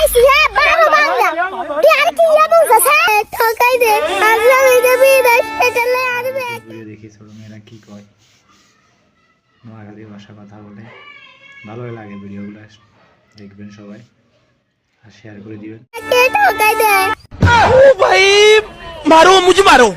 আইছি হ্যাঁ বারো বাংলা তুই আর কি বুঝছ হ্যাঁ ঠকাই দে আজরা হইতে বিদেশ এটা লে আরবে ভিডিও দেখি ছোট মেয়েরা কি কয় নোয়াখালী ভাষা কথা বলে ভালোই লাগে ভিডিওগুলো দেখবেন সবাই আর শেয়ার করে দিবেন কে ঠকাই দে ओ भाई मारो मुझे मारो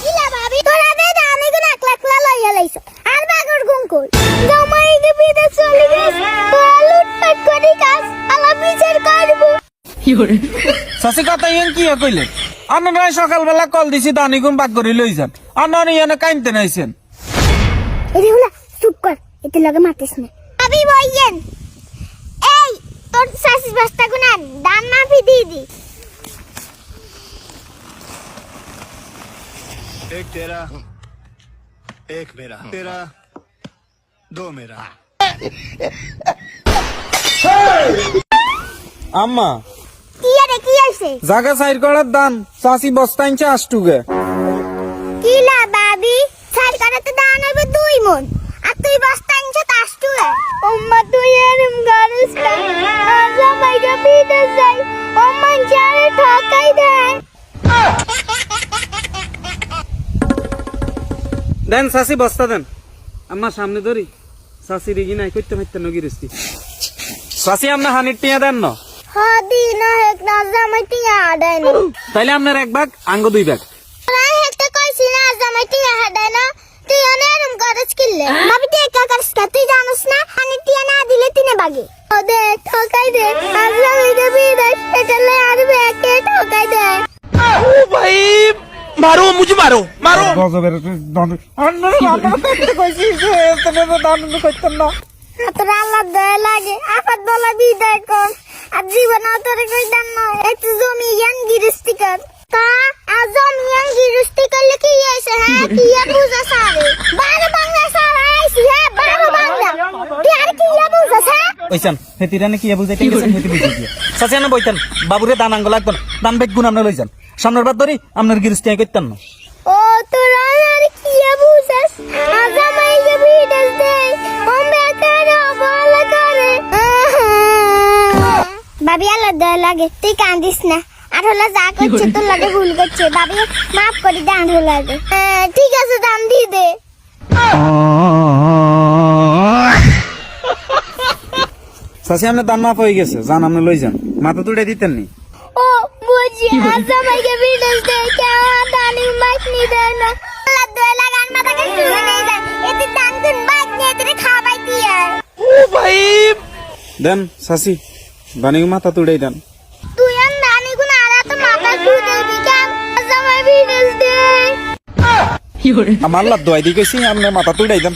ইলা ভাবি তোরা দে দানি গুলো এক লাখ লইয়া লাইছ আর বাগর গুম কই জামাই কে বিদেশ চলে গেছ তো লুটপাট করি কাজ আলা বিচার করব সাসি কথা ইন কি কইলে আপনারা সকালবেলা কল দিছি দানি গুম বাগ করে লই যান আপনারা ইয়ানে কাইনতে নাইছেন এরে হুলা চুপ কর এতে লগে মাতিস না ভাবি বইয়েন এই তোর সাসিস বস্তা গুনান দান মাফি দি एक तेरा एक मेरा तेरा दो मेरा আম্মা কি আরে কি আছে জায়গা সাইড করার দান চাষি বস্তাইনছে আষ্টুগে কিলা ভাবি সার কাটাতে দান হবে 2 মন আর তুই বস্তা আনছ তাষ্টু ওম্মা তুই এরম গারস না আজা মাইগা বিদেশ যাই ওম্মা জারে ঠকাই দেয় দেন চাষি বস্তা দেন আমার সামনে ধরি চাষি রিগি নাই করতে পারতে নগিরস্তি চাষি আপনার হানির টিয়া দেন না হাদি না এক রাজা মাইতি আডাই না তাইলে আপনার এক ভাগ আঙ্গ 2 ভাগ না হেতে কইছি না রাজা মাইতি আডাই না তুই অনেরম গারস কিল্লে ভাবি তুই একা করস না তুই জানোস না হানি টিয়া না দিলে তিনে বাগে ওদে ঠকাই দে আজরা হইতে বিদেশ এটা লে আরবে কে ঠকাই দে ओ भाई मारो मुझे मारो मारो তোরা আল্লাহ দয়া লাগে আপাত বলা বিদায় কর আর জীবন তোরে কই দেন না একটু জমি জ্ঞান গিরস্তি কর তা আর জমি জ্ঞান গিরস্তি করলে কি হয়েছে হ্যাঁ কি বুঝা সারে বারো বাংলা সার আইছি হ্যাঁ বারো বাংলা তুই আর কি বুঝা হ্যাঁ ওইসান হেতিরানে কি বুঝাইতে গেছেন হেতি বুঝাই দিয়া চাচি না বইতান বাবুরে দান আঙ্গ লাগতো দান বেগ গুণ আমরা লই যান সামনের বার ধরি আপনার গিরস্তি করতেন না ও তোরা আর কি বুঝাস আজামাই যে বিদেশ দেই ও মেকারে অবহেলা করে ভাবি আল্লাহ দয়া লাগে তুই কান্দিস না আর হলে যা করছে তোর লাগে ভুল করছে ভাবি মাফ করে দে আর হলে ঠিক আছে দাম দিয়ে দে চাচি আপনার দান মাফ হয়ে গেছে যান আপনি লই যান মাথা তুলে দিতেন নি ও বুঝি আজামাইকে বিদেশ দেই কেমন দানি মাইক নি দেয় না আল্লাহ দয়া লাগে আর মাথাকে শুনে নেই দেয় এতে দান দিন বাইক নিয়ে তোরে খাওয়াই দিয়ে ও ভাই দেন চাচি দানি মাথা তুলে দেন তুই আর দানি গুণ আর তো মাথা ঘুরে দিবি কেন আজামাই বিদেশ দেই আমার আল্লাহ দোয়াই দি কইছি আপনি মাথা তুলে দেন